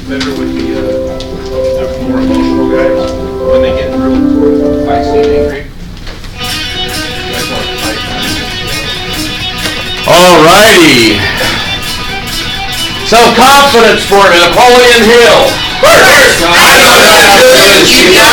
better with the more emotional guys when they get real feisty and angry. Alrighty. Some confidence for Napoleon Hill. First, I know that I could achieve the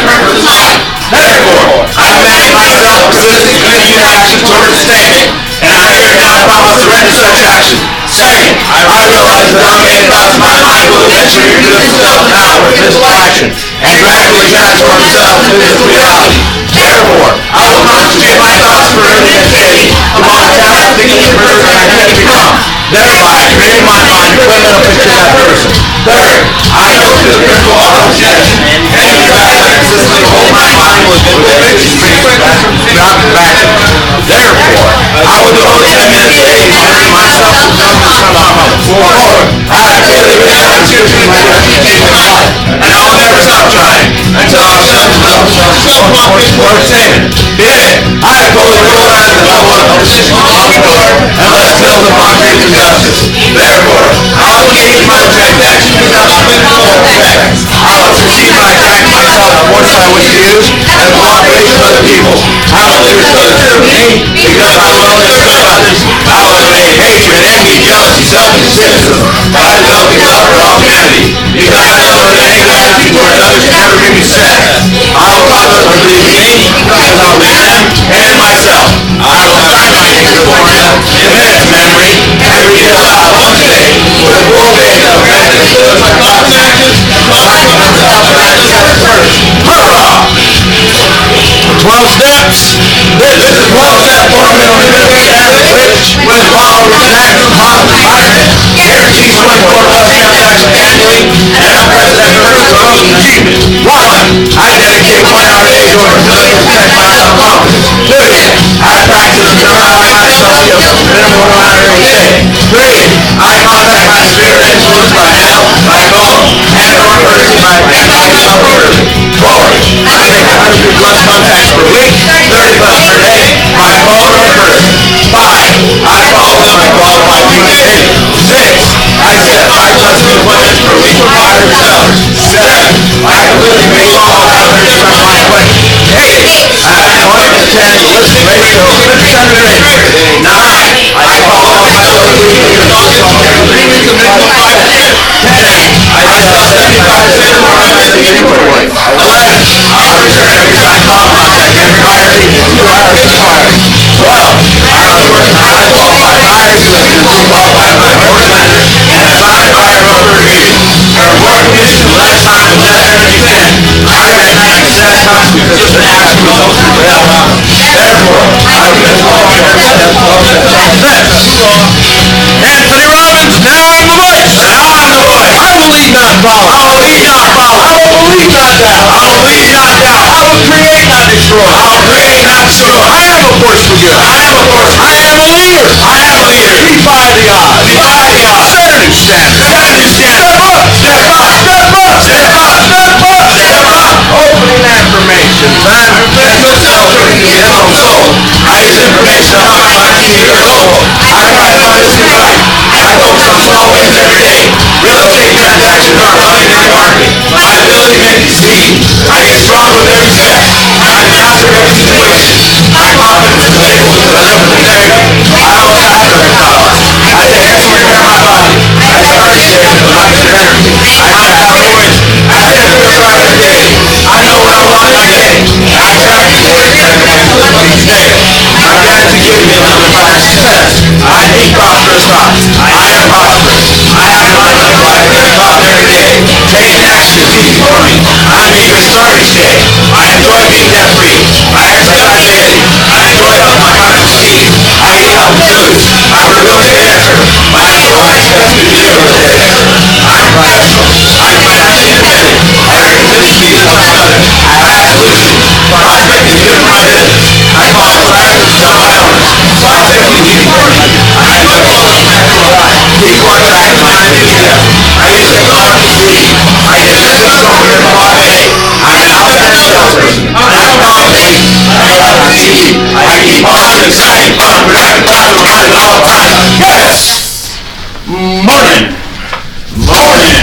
purpose of life. Therefore, I command myself to execute action toward standing, and I hereby promise to render such action. Second, I realize that unmade thoughts of my mind will eventually reduce themselves to power of physical action, and gradually transform themselves into physical reality. Therefore, I will concentrate my thoughts for early activity upon the task of thinking of the person I intend to become, thereby creating my mind a criminal picture of that person. Third, I know through the principle of auto-suggestion, any task that consistently hold my mind with fixed action. Therefore, I will devote 10 minutes daily to training myself to become the son of God. Fourth, I have daily rich opportunities to my reputation in life, and I will never stop trying until I have set myself for attainment. Fifth, I have fully realized the level of position of the Lord and less filled with mockery and injustice. Therefore, I will engage my transaction without political effects. I will succeed by attacking myself the force I wish to use and the cooperation of other people. I will do so to serve me because I will only serve others. I will eliminate hatred, envy, jealousy, selfish cynicism by developing love for all humanity because I know that any attitude towards others can never bring me success. I will cause others to believe in me because I will be them and myself. I will sign my hatred for them in minutes memory every day I one day with a full faith of vengeance to my thoughts and actions, causing myself to act as a first. Hurrah! 12 steps. This is the 12-step formula for success, which, when followed with an active positive environment, guarantees 24+ satisfaction annually and unprecedented growth and achievement. 1. I dedicate 1 hour a day to ability to protect my self-confidence. 2. I practice neutralizing my self-skills for minimum 1 hour every day. 3. I contact my spirit influenced by health, by bone, and or person by self-worthy. 4. I make 100 plus contacts per week, 30 plus per day, by phone or in person. 5. I follow them and qualify communication. 6. I set 5 plus appointments per week for buyers and sellers. 7. I completely make all others from my appointment. 8. I have an appointment attending the list ratio of 600 8. 9. I call all my sellers weekly and also every 3 weeks of minimum 5 to 10. 10. I sell 75% more than the inventory. 11. I return every signed call contact and inquiry in 2 hours expired. 12. I report to highly qualified buyers who have been pre-qualified by order lender and assigned buyer broker review. The report condition of last time was 10. I recognize the satisfaction because of the action results in real outcome. Therefore, I commit to all my efforts to have 12 steps. Anthony Robbins, now I'm the voice. Now I'm the voice. I will lead, not follow. I will lead, not follow. I will believe, not doubt. I will believe, not doubt. I will create, not destroy. I will create, not destroy. I am a force for good. I am a force. I am a leader. I am a leader. Defy the odds. Defy the odds. Set a new standard. Set a new standard. Step up. Step up. Step up. Step up. Step up. Step up. Opening affirmations. I am professional self-working to get home soul. I use information to help my mind achieve their goal. I try to find this new life. I focus on small wins every day. Real estate transactions are my everyday market. My ability to make succeed. I get stronger with every step. I master every situation. My confidence is able to live with integrity. I always have every thought. I take excellent care of my body. I start each day with a positive energy. I know how to win. I set real right every day. I know what I want every day. I track the work each day. My gratitude gives me a limit by success. I think prosperous thoughts. I am prosperous. I have a mind like life every thought every day. Taking action is easy for me. I'm eager to start each day. I enjoy being debt free. I exercise daily. I enjoy helping my clients succeed. I eat healthy foods. I'm a real estate expert. My actual life expects me to be a real estate expert. I'm professional. I'm financially independent. Every business needs something other. I have solutions. Prospect is good for my business. I follow practice self-governance. Prospect is easy for me. I enjoy closing natural life. People attract my enthusiasm. I use technology to lead. I get systems over here to automate. I'm an outstanding salesperson. I have confidence. I know how to succeed. I keep positive, exciting, fun, productive thoughts in my mind at all times. Yes! Morning! Morning!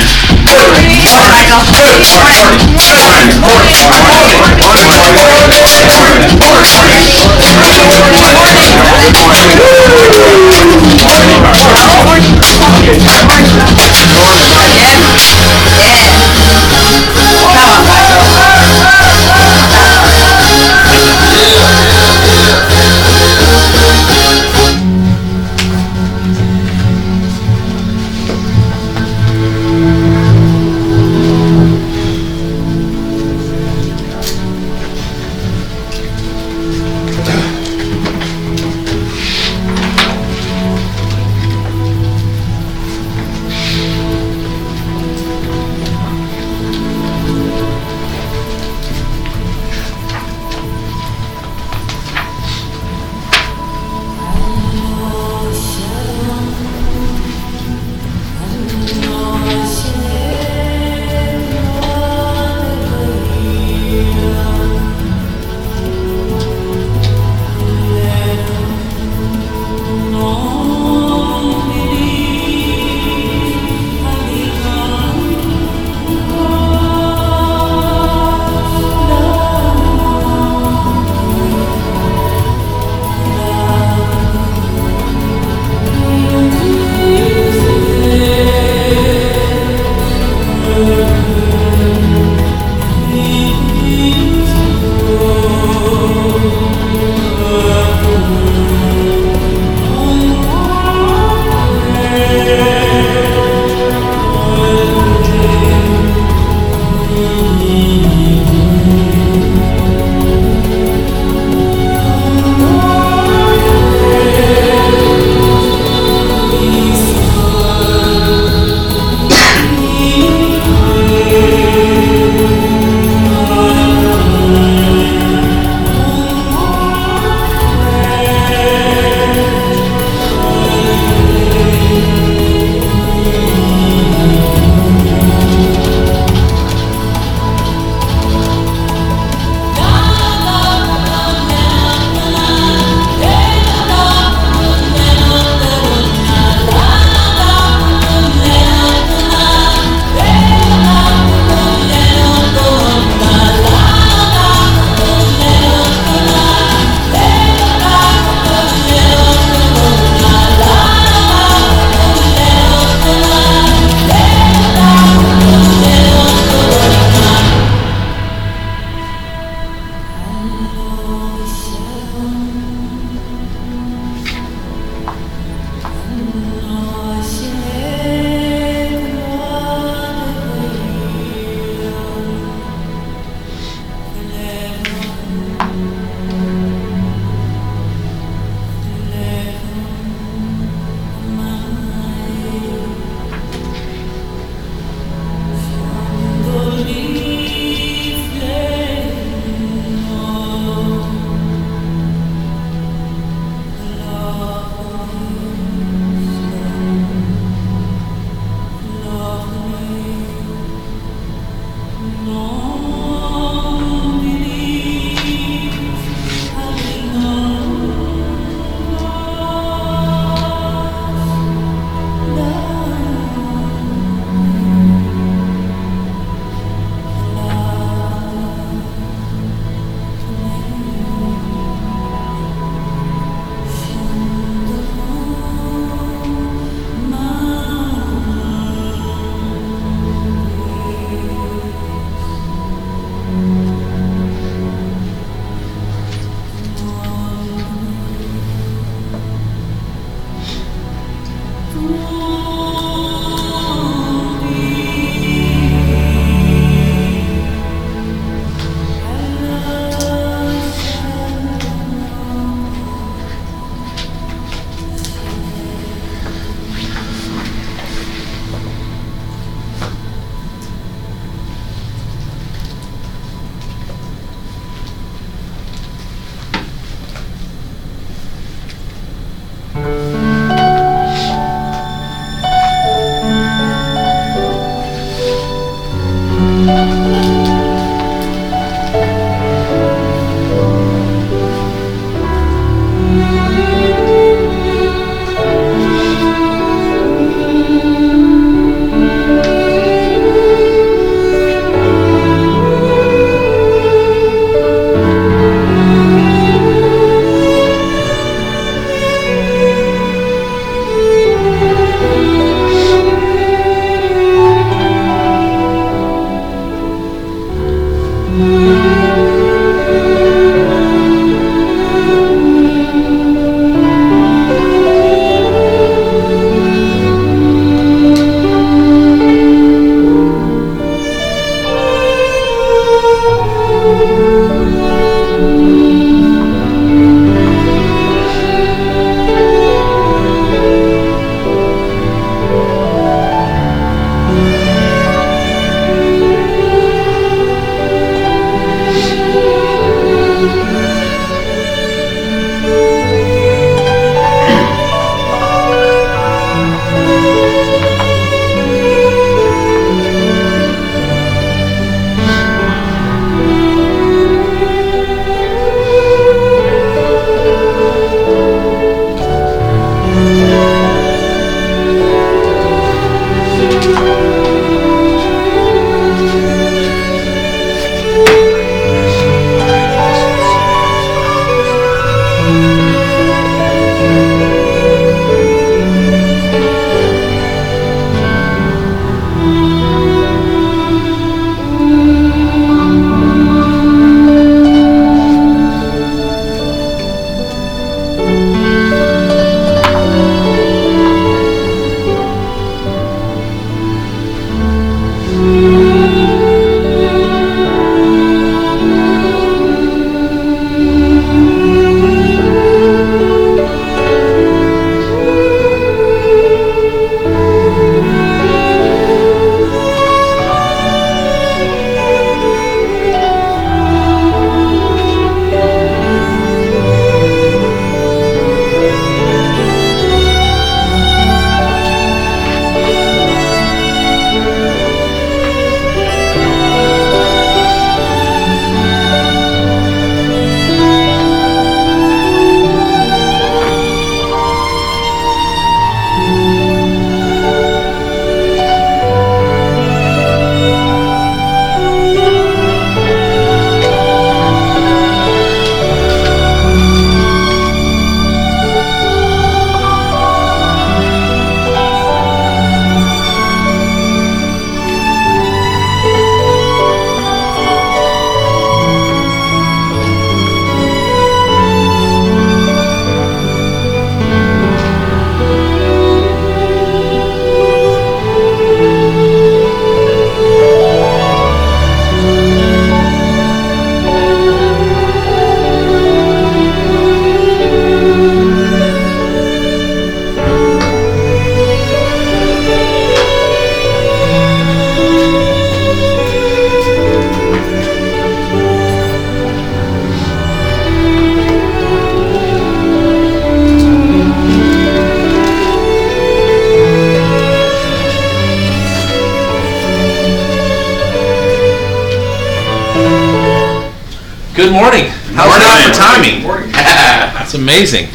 Good morning. How's that for timing? Morning. That's amazing.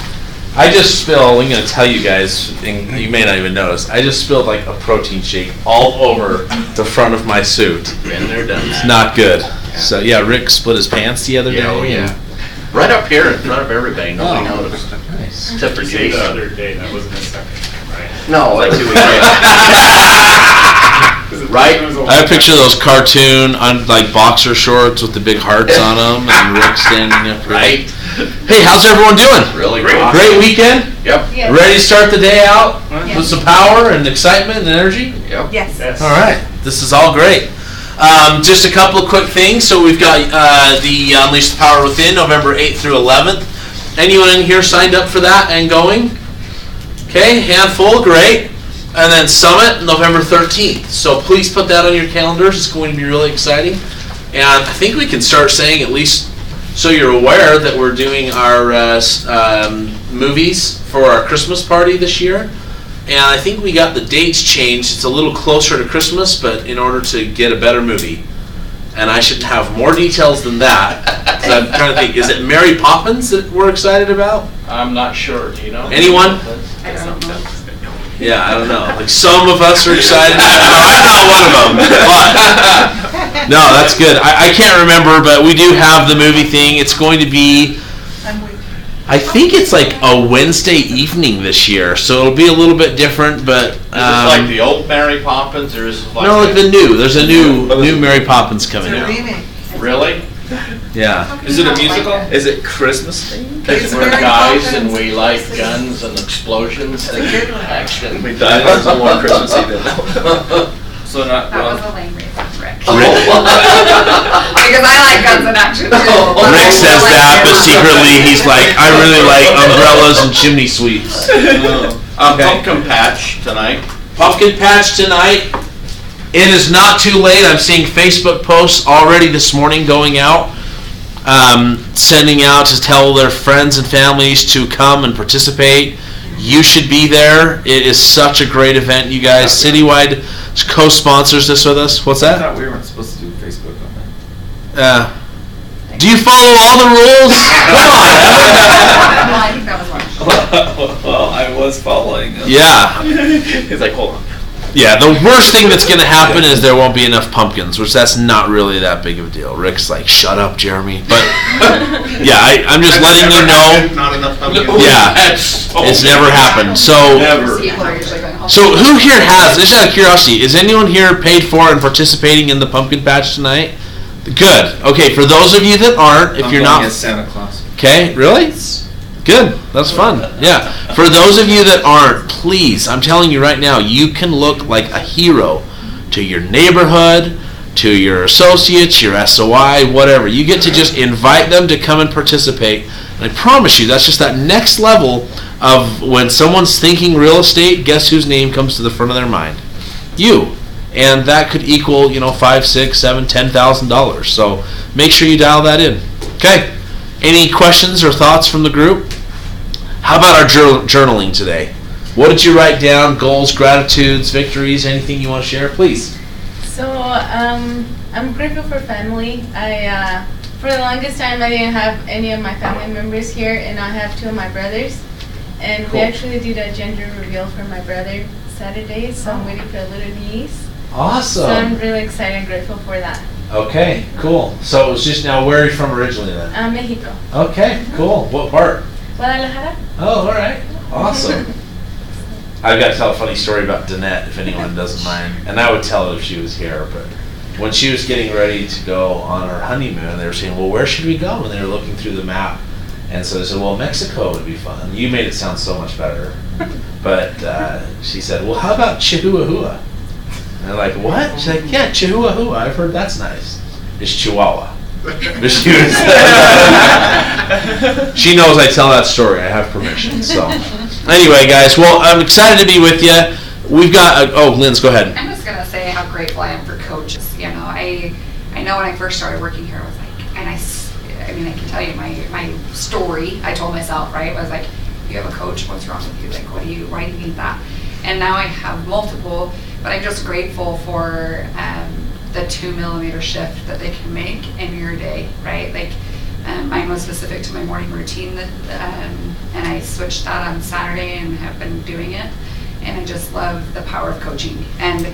I just spilled, I'm going to tell you guys, and you may not even notice, I just spilled like a protein shake all over the front of my suit. Been there, done It's that. not good. So yeah, Rick split his pants the other day. Oh, yeah. Right up here in front of everybody, nobody noticed. Nice. Except for The Jason. other day, that wasn't a second time, right? No, like 2 weeks ago. Right? I have a picture of those cartoon like boxer shorts with the big hearts on them, and Rick standing up. Right? Hey, how's everyone doing? Really Great. rock. Great weekend. Yep. Yes. Ready to start the day out Yes. with some power and excitement and energy? Yep. Yes. Yes. All right, this is all great. Just a couple of quick things. So we've got the Unleash the Power Within, November 8th through 11th. Anyone in here signed up for that and going? Okay, handful, great. And then Summit, November 13th. So please put that on your calendars. It's going to be really exciting. And I think we can start saying, at least so you're aware, that we're doing our movies for our Christmas party this year. And I think we got the dates changed. It's a little closer to Christmas, but in order to get a better movie. And I should have more details than that. 'Cause I'm trying to think, is it Mary Poppins that we're excited about? I'm not sure, do you know? Anyone? I don't know. Yeah, I don't know. Like some of us are excited. I'm not one of them. But no, that's good. I can't remember, but we do have the movie thing. It's going to be, I'm weak. I think it's like a Wednesday evening this year, so it'll be a little bit different. But Is it like the old Mary Poppins, or is it like... no, like the new. There's a new Mary Poppins coming It's a out. remake. Really? Yeah. Is it a musical? Is it Christmas themed? Because It's we're Mary guys Poppins. and we like guns and explosions and action. We died on some more Christmassy than that. So not, That was well, a lame reason, Rick. Oh. Because I like guns and action too. Rick says that, but secretly he's like, I really like umbrellas and chimney sweeps. Pumpkin patch tonight. Pumpkin patch tonight. It is not too late. I'm seeing Facebook posts already this morning going out, sending out to tell their friends and families to come and participate. You should be there. It is such a great event, you guys. Citywide co-sponsors this with us. What's I that? thought we weren't supposed to do Facebook on that. Do you follow all the rules? Come on. Well, I think that was one. Well, I was following them. Yeah. He's like, hold on. Yeah, the worst thing that's going to happen is there won't be enough pumpkins, which that's not really that big of a deal. Rick's like, shut up, Jeremy. But, yeah, I'm just letting you know. not enough pumpkins. Yeah, That's so it's never happened. So, Never. People are usually going home. so who here has, just out of curiosity, is anyone here paid for and participating in the pumpkin patch tonight? Good. Okay, for those of you that aren't, if I'm you're going not, as Santa Claus. okay, really? Good. That's fun. Yeah. For those of you that aren't, please, I'm telling you right now, you can look like a hero to your neighborhood, to your associates, your SOI, whatever. You get to just invite them to come and participate. And I promise you, that's just that next level of when someone's thinking real estate, guess whose name comes to the front of their mind? You. And that could equal, $5, $6, $7, $10,000. So make sure you dial that in. Okay. Any questions or thoughts from the group? How about our journaling today? What did you write down? Goals, gratitudes, victories, anything you want to share? Please. So, I'm grateful for family. For the longest time, I didn't have any of my family members here, and I have two of my brothers. And Cool. we actually did a gender reveal for my brother Saturday, so I'm waiting for a little niece. So I'm Awesome. really excited and grateful for that. Okay, cool. So it was just now, where are you from originally then? Mexico. Okay, cool. What part? Guadalajara? Oh, all right. Awesome. I've got to tell a funny story about Danette, if anyone doesn't mind. And I would tell it if she was here, but when she was getting ready to go on her honeymoon, they were saying, well, where should we go? And they were looking through the map. And so they said, well, Mexico would be fun. You made it sound so much better. But she said, well, how about Chihuahua? And they're like, what? She's like, yeah, Chihuahua. I've heard that's nice. It's Chihuahua. But she was she knows I tell that story. I have permission. So anyway, guys, well, I'm excited to be with you. We've got, Linz, go ahead. I'm just gonna say how grateful I am for coaches. I know when I first started working here, I was like, and I mean, I can tell you my story. I told myself, right, was like, you have a coach. What's wrong with you? Like, why do you need that? And now I have multiple, but I'm just grateful for the 2 millimeter shift that they can make in your day, right? Like, Mine was specific to my morning routine, and I switched that on Saturday and have been doing it. And I just love the power of coaching. And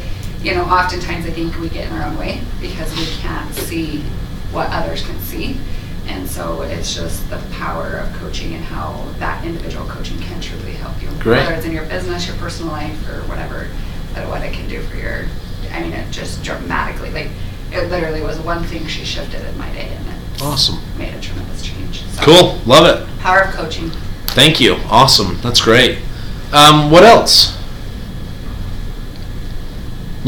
oftentimes I think we get in our own way because we can't see what others can see. And so it's just the power of coaching and how that individual coaching can truly help you. Great. Whether it's in your business, your personal life, or whatever, what it can do for it just dramatically, it literally was one thing she shifted in my day, and it Awesome. made a tremendous change. So, Cool. Love it. power of coaching. Thank you. Awesome. That's great. What else?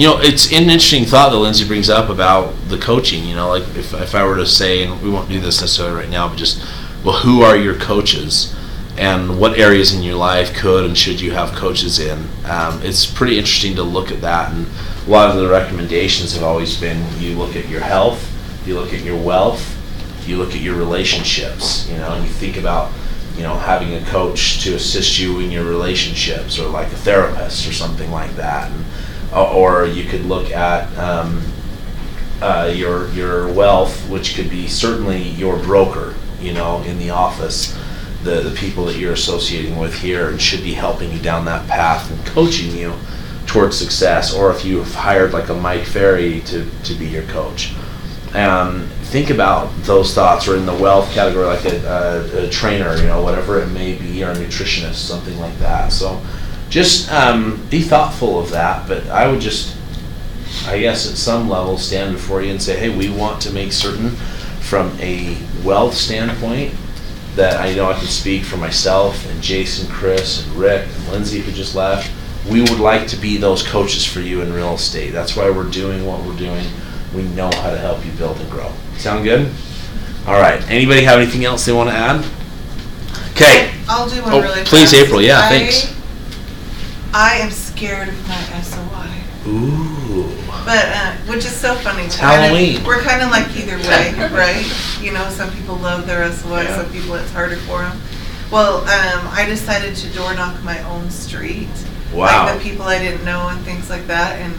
It's an interesting thought that Lindsay brings up about the coaching. Like if I were to say, and we won't do this necessarily right now, but just, who are your coaches? And what areas in your life could and should you have coaches in? It's pretty interesting to look at that. And a lot of the recommendations have always been, you look at your health, you look at your wealth, you look at your relationships, and you think about, having a coach to assist you in your relationships, or like a therapist or something like that. And, or you could look at your wealth, which could be certainly your broker, in the office, the people that you're associating with here, and should be helping you down that path and coaching you towards success. Or if you've hired like a Mike Ferry to be your coach. Think about those thoughts, or in the wealth category, like a trainer, whatever it may be, or a nutritionist, something like that. So just be thoughtful of that. But I would just, I guess at some level, stand before you and say, hey, we want to make certain from a wealth standpoint that I know I can speak for myself and Jason, Chris, and Rick, and Lindsay, who just left. We would like to be those coaches for you in real estate. That's why we're doing what we're doing. We know how to help you build and grow. Sound good? All right. Anybody have anything else they want to add? Okay. I'll do one really fast. Please, April. Yeah, thanks. I am scared of my SOI. Ooh. But, which is so funny. It's Halloween. We're kind of like either way, right? Some people love their SOI, some people it's harder for them. Well, I decided to door knock my own street. Wow. Like the people I didn't know and things like that. And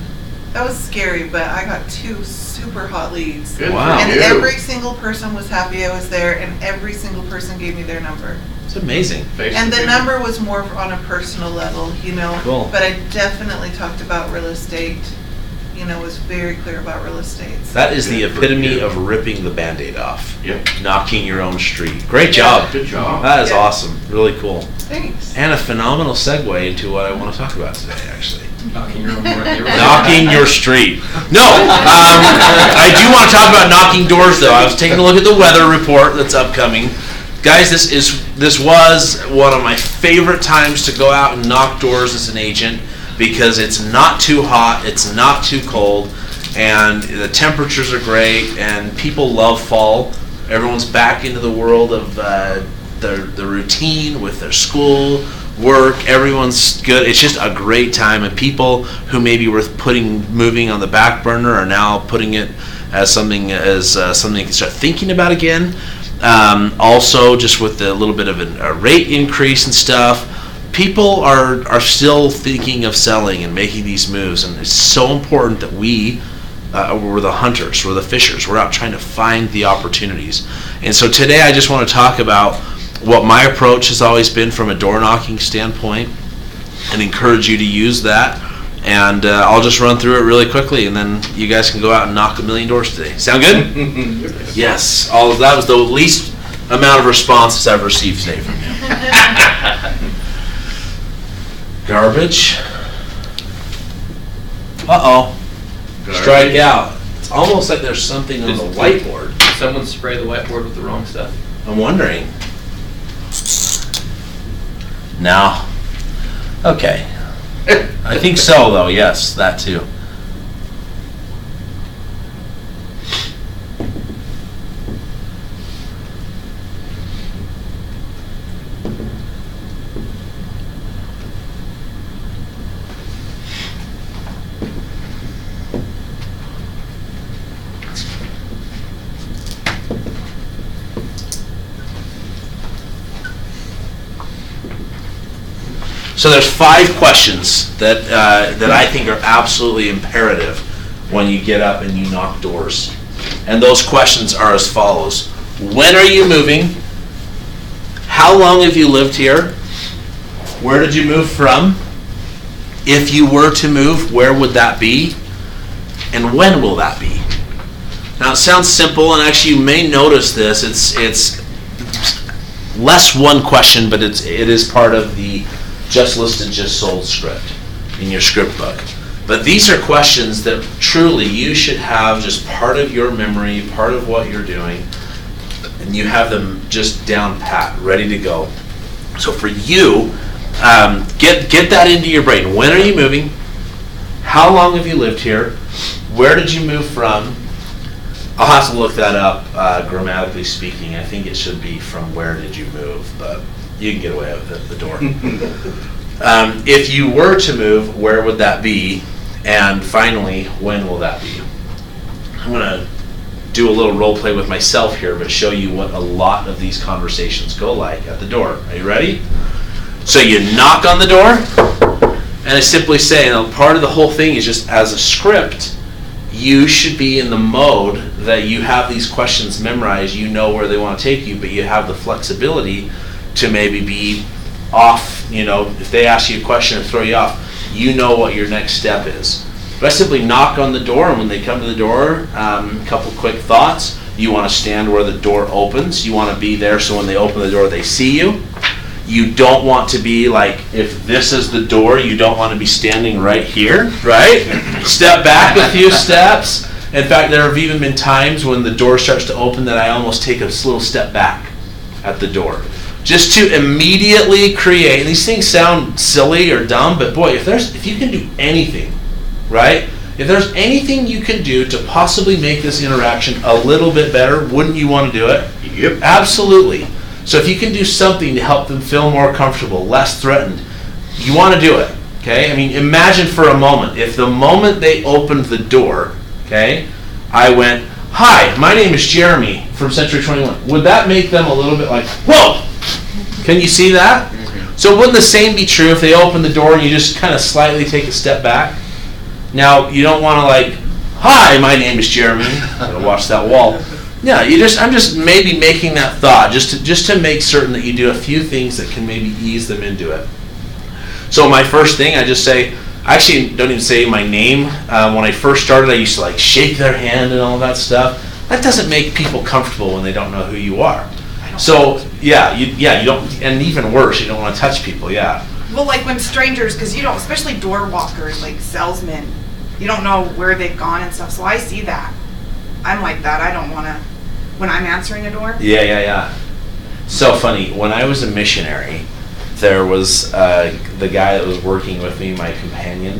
that was scary, but I got 2 super hot leads. Good Wow. And for you. every single person was happy I was there, and every single person gave me their number. It's amazing. And the number was more on a personal level, Cool. But I definitely talked about real estate, was very clear about real estate. So. That is the Good for epitome you. of ripping the Band-Aid off. Yep. Knocking your own street. Great job. Good job. That is Yeah. awesome. Really cool. Thanks. And a phenomenal segue into what I want to talk about today, actually. Knocking your own door. Knocking your street. No, I do want to talk about knocking doors, though. I was taking a look at the weather report that's upcoming. Guys, this was one of my favorite times to go out and knock doors as an agent, because it's not too hot, it's not too cold, and the temperatures are great, and people love fall. Everyone's back into the world of the routine with their school, work. Everyone's good. It's just a great time, and people who maybe were moving on the back burner are now putting it as something they can start thinking about again. Also, just with a little bit of a rate increase and stuff, people are still thinking of selling and making these moves, and it's so important that we're the hunters, we're the fishers, we're out trying to find the opportunities. And so today I just want to talk about what my approach has always been from a door knocking standpoint, and encourage you to use that. And I'll just run through it really quickly, and then you guys can go out and knock 1,000,000 doors today. Sound good? Yes. All of that was the least amount of responses I've received today from you. Garbage. Uh-oh. Strike out. It's almost like there's something on the whiteboard. Did someone spray the whiteboard with the wrong stuff? I'm wondering. No. Okay. I think so, though. Yes, that too. So there's 5 questions that I think are absolutely imperative when you get up and you knock doors. And those questions are as follows. When are you moving? How long have you lived here? Where did you move from? If you were to move, where would that be? And when will that be? Now it sounds simple, and actually you may notice this. It's less one question, but it is part of the Just Listed, Just Sold script in your script book. But these are questions that truly you should have just part of your memory, part of what you're doing, and you have them just down pat, ready to go. So for you, get that into your brain. When are you moving? How long have you lived here? Where did you move from? I'll have to look that up, grammatically speaking. I think it should be from where did you move, but you can get away with it at the door. If you were to move, where would that be? And finally, when will that be? I'm going to do a little role play with myself here, but show you what a lot of these conversations go like at the door. Are you ready? So you knock on the door, and I simply say, and part of the whole thing is just as a script, you should be in the mode that you have these questions memorized, you know where they want to take you, but you have the flexibility to maybe be off, if they ask you a question and throw you off, you know what your next step is. But I simply knock on the door, and when they come to the door, a couple quick thoughts. You want to stand where the door opens. You want to be there so when they open the door, they see you. You don't want to be like, if this is the door, you don't want to be standing right here, right? Step back a few steps. In fact, there have even been times when the door starts to open that I almost take a little step back at the door. Just to immediately create, and these things sound silly or dumb, but boy, if you can do anything, right? If there's anything you can do to possibly make this interaction a little bit better, wouldn't you want to do it? Yep. Absolutely. So if you can do something to help them feel more comfortable, less threatened, you want to do it, okay? I mean, imagine for a moment, if the moment they opened the door, okay, I went, "Hi, my name is Jeremy from Century 21. Would that make them a little bit like, whoa? Can you see that? So wouldn't the same be true if they open the door and you just kind of slightly take a step back? Now, you don't want to like, "Hi, my name is Jeremy." I'm going to watch that wall. Yeah, I'm just maybe making that thought, just to make certain that you do a few things that can maybe ease them into it. So my first thing, I just say, I actually don't even say my name. When I first started, I used to like shake their hand and all that stuff. That doesn't make people comfortable when they don't know who you are. So you don't, and even worse, you don't want to touch people. Yeah. Well, like when strangers, because you don't, especially door walkers, like salesmen, you don't know where they've gone and stuff. So I see that. I'm like that. I don't want to, when I'm answering a door. Yeah. So funny. When I was a missionary, there was the guy that was working with me, my companion.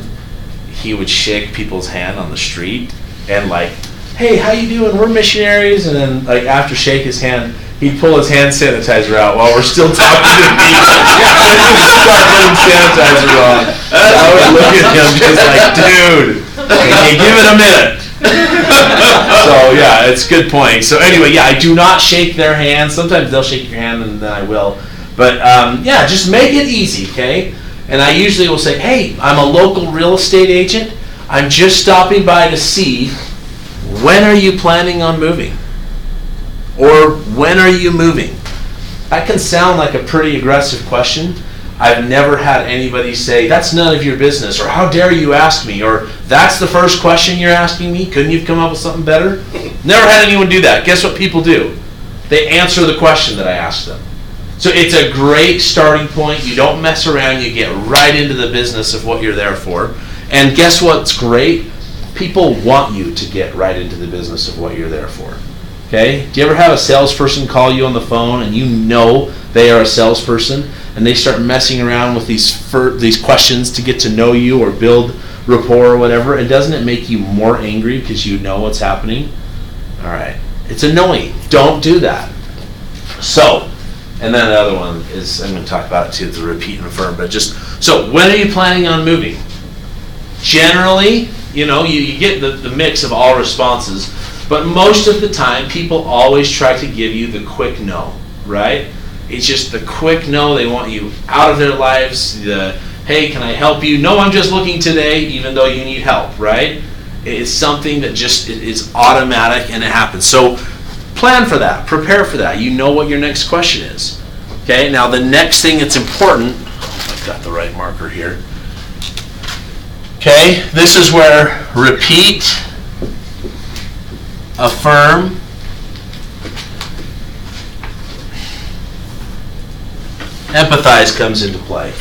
He would shake people's hand on the street and like, "Hey, how you doing? We're missionaries." And then like after shake his hand, he'd pull his hand sanitizer out while we're still talking to people. And just start putting sanitizer on. I would look at him just like, "Dude, can you give it a minute?" So yeah, it's a good point. So anyway, I do not shake their hand. Sometimes they'll shake your hand and then I will. But just make it easy, okay? And I usually will say, "Hey, I'm a local real estate agent. I'm just stopping by to see, when are you planning on moving? Or when are you moving?" That can sound like a pretty aggressive question. I've never had anybody say, "That's none of your business," or "How dare you ask me," or "That's the first question you're asking me? Couldn't you come up with something better?" Never had anyone do that. Guess what people do? They answer the question that I asked them. So it's a great starting point. You don't mess around. You get right into the business of what you're there for. And guess what's great? People want you to get right into the business of what you're there for. Okay? Do you ever have a salesperson call you on the phone and you know they are a salesperson and they start messing around with these questions to get to know you or build rapport or whatever? And doesn't it make you more angry because you know what's happening? All right. It's annoying. Don't do that. So, and then the other one is, I'm going to talk about it too, it's a repeat and affirm, but so when are you planning on moving? Generally, you get the mix of all responses, but most of the time, people always try to give you the quick no, right? It's just the quick no. They want you out of their lives. The, "Hey, can I help you?" "No, I'm just looking today," even though you need help, right? It's something that just is automatic and it happens. So Plan for that. Prepare for that. You know what your next question is. Okay, now the next thing that's important, I've got the right marker here. Okay, this is where repeat, affirm, empathize comes into play.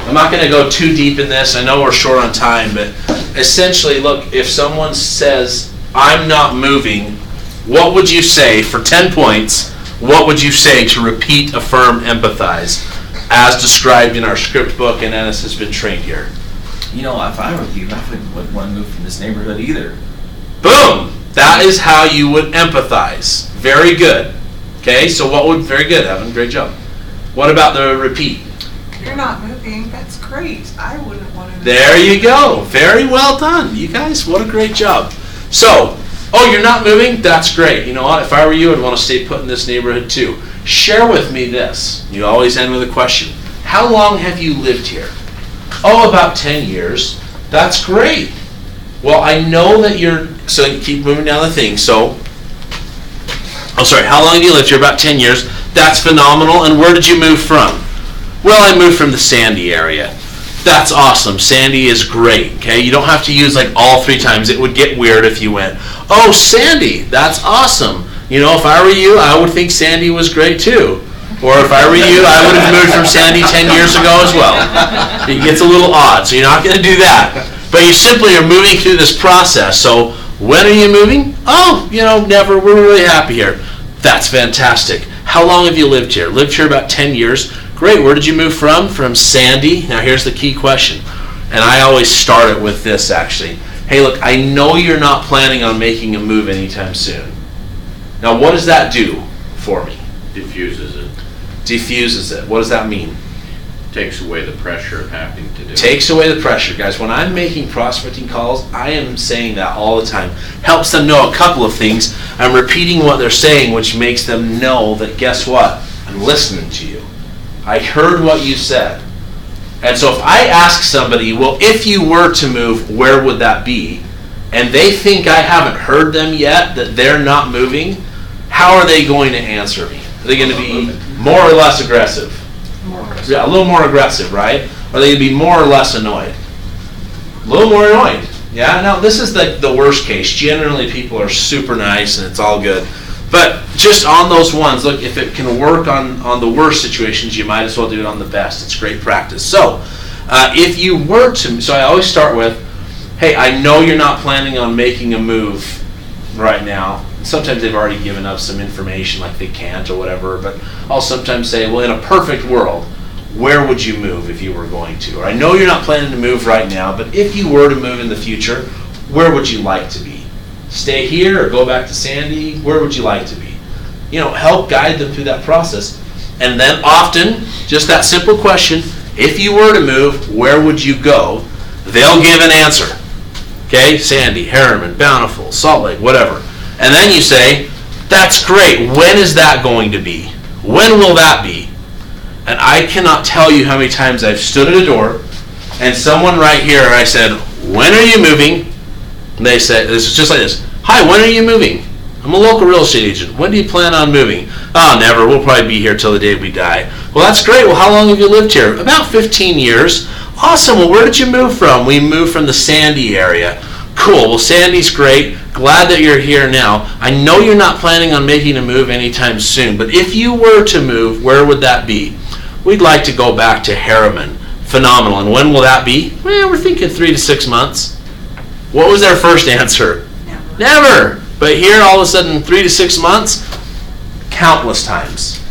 I'm not going to go too deep in this. I know we're short on time, but essentially, look, if someone says, I'm not moving, what would you say for 10 points? What would you say to repeat, affirm, empathize as described in our script book and Ennis has been trained here? You know, if I were you, I wouldn't want to move from this neighborhood either. Boom! That is how you would empathize. Very good. Okay, so what would, very good, Evan, great job. What about the repeat? You're not moving. That's great. I wouldn't want to move. There you go. Very well done. You guys, what a great job. So, oh, you're not moving? That's great. You know what? If I were you, I'd want to stay put in this neighborhood too. Share with me this. You always end with a question. How long have you lived here? Oh, about 10 years. That's great. Well, I know that you're, so you keep moving down the thing. So, oh, sorry, how long have you lived here? About 10 years. That's phenomenal. And where did you move from? Well, I moved from the Sandy area. That's awesome. Sandy is great. Okay, you don't have to use like all 3 times. It would get weird if you went, oh, Sandy, that's awesome. You know, if I were you, I would think Sandy was great too. Or if I were you, I would have moved from Sandy 10 years ago as well. It gets a little odd, so you're not going to do that. But you simply are moving through this process. So when are you moving? Oh, you know, never. We're really happy here. That's fantastic. How long have you lived here? Lived here about 10 years. Great. Where did you move from? From Sandy. Now here's the key question. And I always start it with this actually. Hey, look, I know you're not planning on making a move anytime soon. Now what does that do for me? Diffuses it. Diffuses it. What does that mean? Takes away the pressure of having to do it. Takes away the pressure, guys. When I'm making prospecting calls, I am saying that all the time. Helps them know a couple of things. I'm repeating what they're saying, which makes them know that, guess what? I'm listening to you. I heard what you said. And so if I ask somebody, well, if you were to move, where would that be? And they think I haven't heard them yet, that they're not moving, how are they going to answer me? Are they going to be more or less aggressive? Yeah, a little more aggressive, right? Or are they going to be more or less annoyed? A little more annoyed. Yeah, now this is the worst case. Generally people are super nice and it's all good. But just on those ones, look, if it can work on the worst situations, you might as well do it on the best. It's great practice. So if you were to, so I always start with, hey, I know you're not planning on making a move right now. Sometimes they've already given up some information like they can't or whatever, but I'll sometimes say, well, in a perfect world, where would you move if you were going to? Or I know you're not planning to move right now, but if you were to move in the future, where would you like to be? Stay here or go back to Sandy? Where would you like to be? You know, help guide them through that process. And then often, just that simple question, if you were to move, where would you go? They'll give an answer. Okay, Sandy, Harriman, Bountiful, Salt Lake, whatever. And then you say, that's great. When is that going to be? When will that be? And I cannot tell you how many times I've stood at a door and someone right here, I said, when are you moving? And they said, this is just like this. Hi, when are you moving? I'm a local real estate agent. When do you plan on moving? Oh, never. We'll probably be here till the day we die. Well, that's great. Well, how long have you lived here? About 15 years. Awesome. Well, where did you move from? We moved from the Sandy area. Cool. Well, Sandy's great. Glad that you're here now. I know you're not planning on making a move anytime soon, but if you were to move, where would that be? We'd like to go back to Harriman. Phenomenal. And when will that be? Well, we're thinking 3 to 6 months. What was their first answer? Never. But here, all of a sudden, 3 to 6 months, countless times.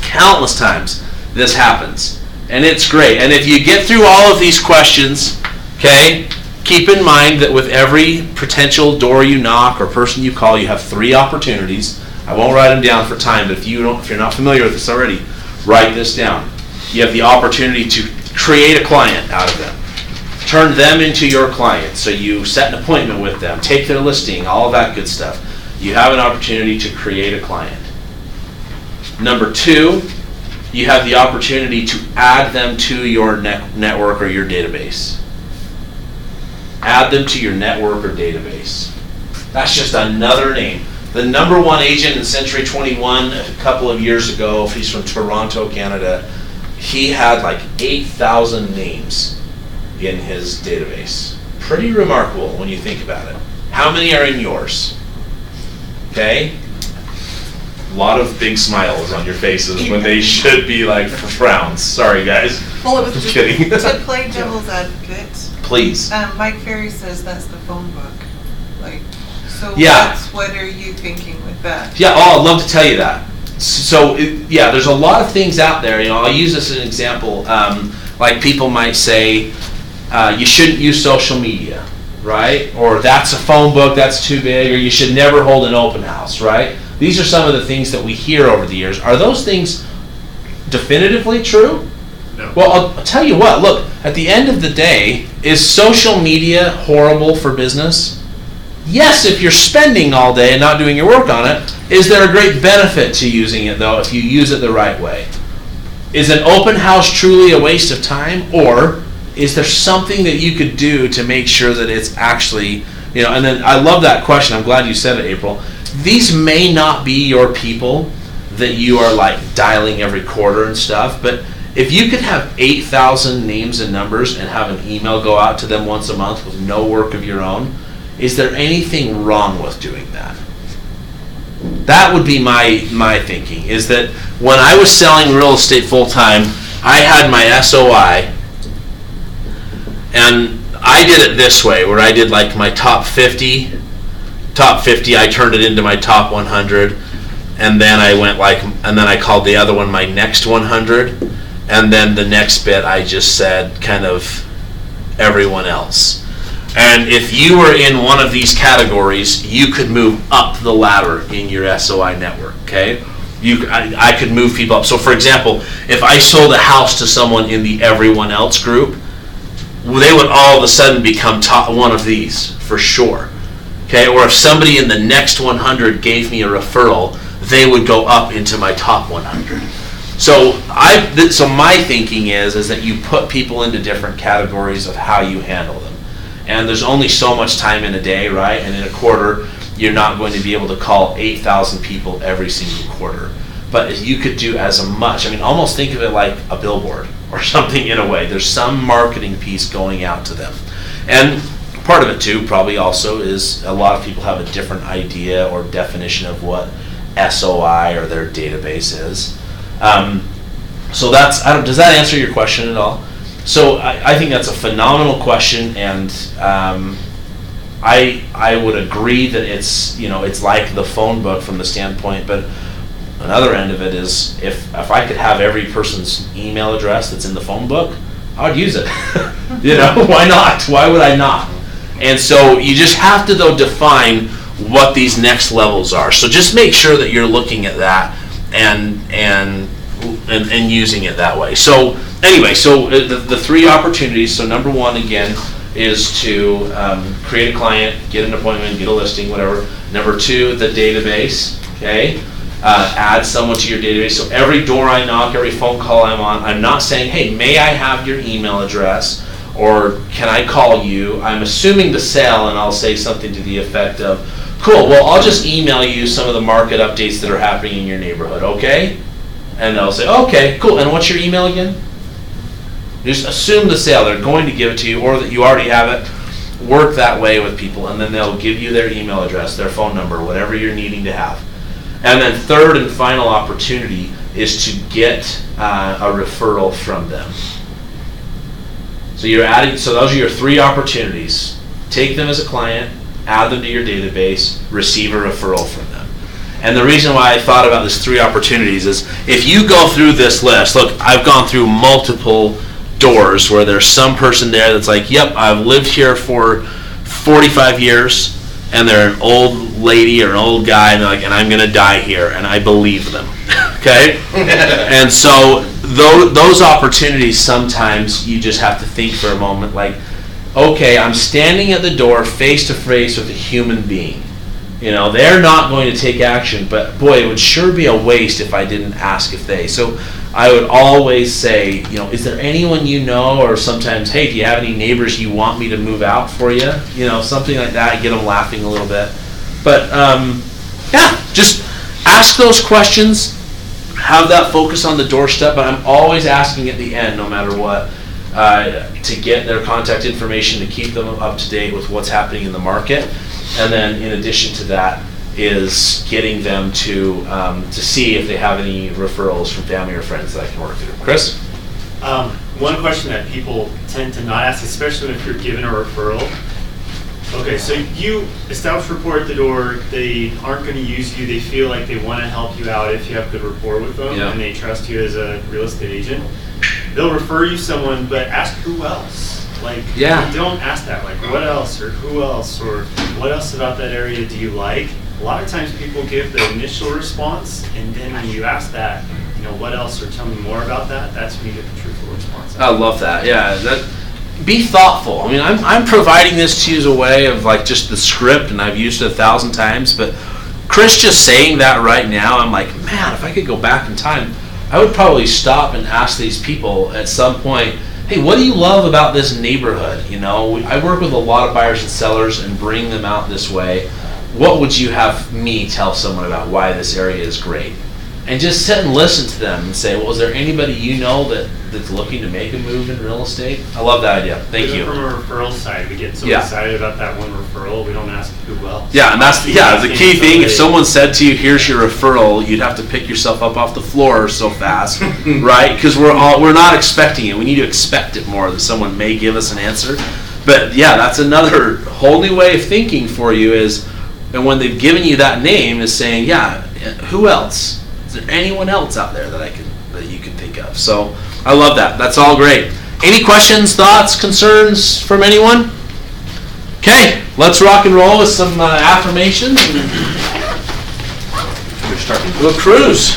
Countless times this happens. And it's great. And if you get through all of these questions, okay, keep in mind that with every potential door you knock or person you call, you have 3 opportunities. I won't write them down for time, but if you're not familiar with this already, write this down. You have the opportunity to create a client out of them. Turn them into your client. So you set an appointment with them, take their listing, all of that good stuff. You have an opportunity to create a client. Number 2, you have the opportunity to add them to your network or your database. Add them to your network or database. That's just another name. The number one agent in Century 21 a couple of years ago, he's from Toronto, Canada, he had like 8,000 names in his database. Pretty remarkable when you think about it. How many are in yours? Okay? A lot of big smiles on your faces when they should be like frowns. Sorry, guys. Well, it was Just just kidding. to play devil's advocate. Please. Mike Ferry says that's the phone book. Like, so Yeah. what are you thinking with that? Yeah, oh, I'd love to tell you that. So, yeah, there's a lot of things out there. You know, I'll use this as an example. Like people might say, you shouldn't use social media, right? Or that's a phone book, that's too big, or you should never hold an open house, right? These are some of the things that we hear over the years. Are those things definitively true? No. Well, I'll tell you what, look, at the end of the day, is social media horrible for business? Yes, if you're spending all day and not doing your work on it. Is there a great benefit to using it, though, if you use it the right way? Is an open house truly a waste of time, or is there something that you could do to make sure that it's actually, you know, and then I love that question. I'm glad you said it, April. These may not be your people that you are like dialing every quarter and stuff, but if you could have 8,000 names and numbers and have an email go out to them once a month with no work of your own, is there anything wrong with doing that? That would be my thinking, is that when I was selling real estate full-time, I had my SOI, and I did it this way, where I did like my top 50, I turned it into my top 100, and then I went like, and then I called the other one my next 100, and then the next bit I just said kind of everyone else. And if you were in one of these categories, you could move up the ladder in your SOI network, okay? I could move people up. So for example, if I sold a house to someone in the everyone else group, they would all of a sudden become top one of these, for sure. Okay, or if somebody in the next 100 gave me a referral, they would go up into my top 100. So so my thinking is that you put people into different categories of how you handle them. And there's only so much time in a day, right? And in a quarter, you're not going to be able to call 8,000 people every single quarter. But you could do as much. I mean, almost think of it like a billboard or something in a way. There's some marketing piece going out to them. And part of it too, probably also, is a lot of people have a different idea or definition of what SOI or their database is. So that's, does that answer your question at all? So I think that's a phenomenal question, and I would agree that it's, you know, it's like the phone book from the standpoint, but another end of it is if I could have every person's email address that's in the phone book, I would use it. You know, why not? Why would I not? And so you just have to, though, define what these next levels are. So just make sure that you're looking at that and using it that way. So anyway, so the three opportunities. So number one, again, is to create a client, get an appointment, get a listing, whatever. Number two, the database. Okay, add someone to your database. So every door I knock, every phone call I'm on, I'm not saying, hey, may I have your email address, or can I call you? I'm assuming the sale, and I'll say something to the effect of, cool, well, I'll just email you some of the market updates that are happening in your neighborhood, okay? And they'll say, okay, cool, and what's your email again? Just assume the sale. They're going to give it to you, or that you already have it. Work that way with people, and then they'll give you their email address, their phone number, whatever you're needing to have. And then third and final opportunity is to get a referral from them. So you're adding. So those are your three opportunities. Take them as a client, add them to your database, receive a referral from them. And the reason why I thought about these three opportunities is if you go through this list, look, I've gone through multiple doors where there's some person there that's like, yep, I've lived here for 45 years, and they're an old lady or an old guy, and they're like, and I'm going to die here, and I believe them. Okay? And so those opportunities, sometimes you just have to think for a moment, like, okay, I'm standing at the door face to face with a human being. You know, they're not going to take action, but boy, it would sure be a waste if I didn't ask if they. So I would always say, you know, is there anyone you know, or sometimes, hey, do you have any neighbors you want me to move out for you? You know, something like that, get them laughing a little bit. But Yeah, just ask those questions. Have that focus on the doorstep, but I'm always asking at the end, no matter what, to get their contact information, to keep them up to date with what's happening in the market. And then in addition to that is getting them to see if they have any referrals from family or friends that I can work through. Chris? One question that people tend to not ask, especially if you're given a referral. Okay, so you establish rapport at the door, they aren't going to use you, they feel like they want to help you out if you have good rapport with them, Yeah. and they trust you as a real estate agent. They'll refer you someone, but ask who else. Like, Yeah. don't ask that, like, what else, or who else, or what else about that area do you like? A lot of times people give the initial response, and then when you ask that, you know, what else, or tell me more about that, that's when you get the truthful response. I love that. Yeah, be thoughtful. I mean, I'm providing this to you as a way of like just the script, and I've used it 1,000 times. But Chris just saying that right now, I'm like, man, if I could go back in time, I would probably stop and ask these people at some point, hey, what do you love about this neighborhood? You know, I work with a lot of buyers and sellers and bring them out this way. What would you have me tell someone about why this area is great? And just sit and listen to them and say, well, is there anybody you know that's looking to make a move in real estate? I love that idea. Thank you. From a referral side, we get so Yeah. excited about that one referral, we don't ask who else. Yeah, and that's the key thing. If someone said to you, "Here's your referral," you'd have to pick yourself up off the floor so fast, right? Because we're not expecting it. We need to expect it more that someone may give us an answer. But yeah, that's another whole new way of thinking for you is, and when they've given you that name, is saying, yeah, who else? Is there anyone else out there that you can think of? So I love that. That's all great. Any questions, thoughts, concerns from anyone? Okay, let's rock and roll with some affirmations. We'll cruise.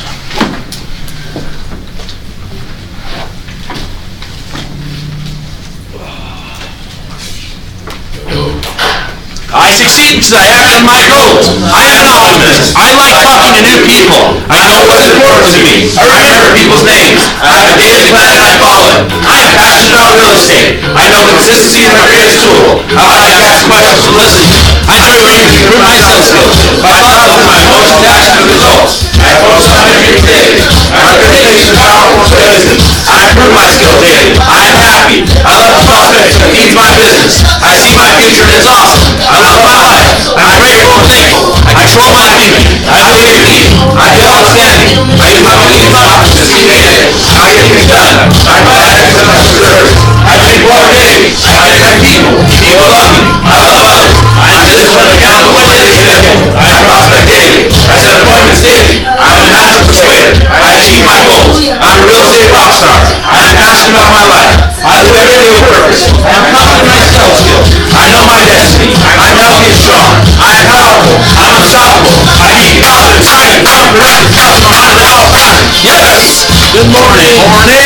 I succeed because I act on my goals. I am an optimist. I like talking to new people. I know what's important to me. I remember people's names. I have a daily plan and I follow it. I am passionate about real estate. I know consistency is my greatest tool. I like to ask questions and listen. I try to improve my sales skills. My thoughts are my most action and results. I focus on every day. My reputation is powerful citizen. I improve my skills daily. I am happy. I love the prospects that feeds my business. I see my future and it's awesome. I love my life. I'm grateful and thankful. I control my thinking. I believe in people. I feel outstanding. I use my belief and options to get it. I get things done. I provide excellent customer service. I think motivation. I respect people. People love me. I love others. I am disciplined and accountable and dedicated. I prospect daily. I set appointments daily. I'm a master persuader. I achieve my goals. I'm a real estate rock star. I am passionate about my life. I live every day with purpose. I am confident in my sales skills. I know my destiny. I'm healthy and strong. I am powerful. I'm unstoppable. I keep confidence, strength, confidence, customer mind at all times. Yes! Good morning. Morning.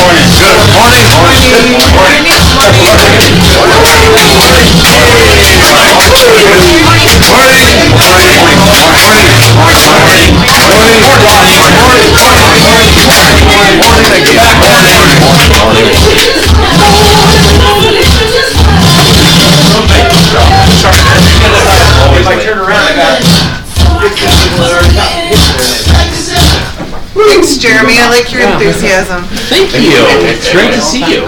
Morning. Good morning. Morning. If I turn around, I got Thanks, Jeremy. I like your enthusiasm. Thank you. It's great to see you.